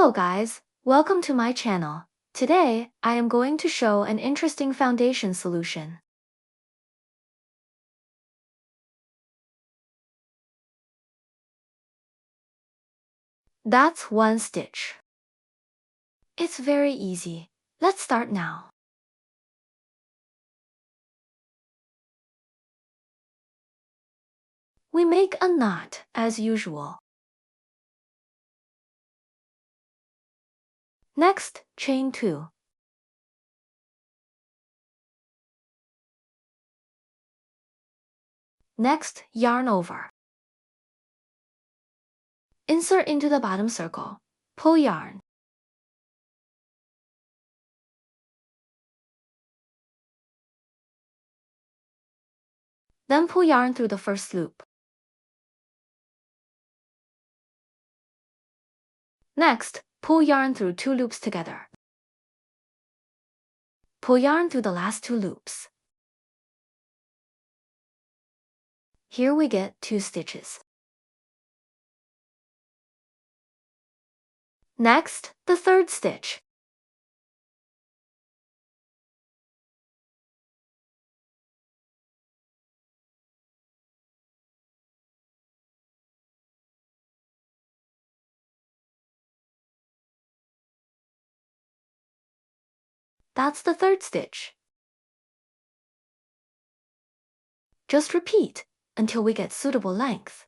Hello guys, welcome to my channel. Today, I am going to show an interesting foundation solution. That's one stitch. It's very easy. Let's start now. We make a knot as usual. Next, chain 2. Next, yarn over. Insert into the bottom circle. Pull yarn. Then pull yarn through the first loop. Next, pull yarn through 2 loops together. Pull yarn through the last 2 loops. Here we get 2 stitches. Next, the third stitch. That's the third stitch. Just repeat until we get suitable length.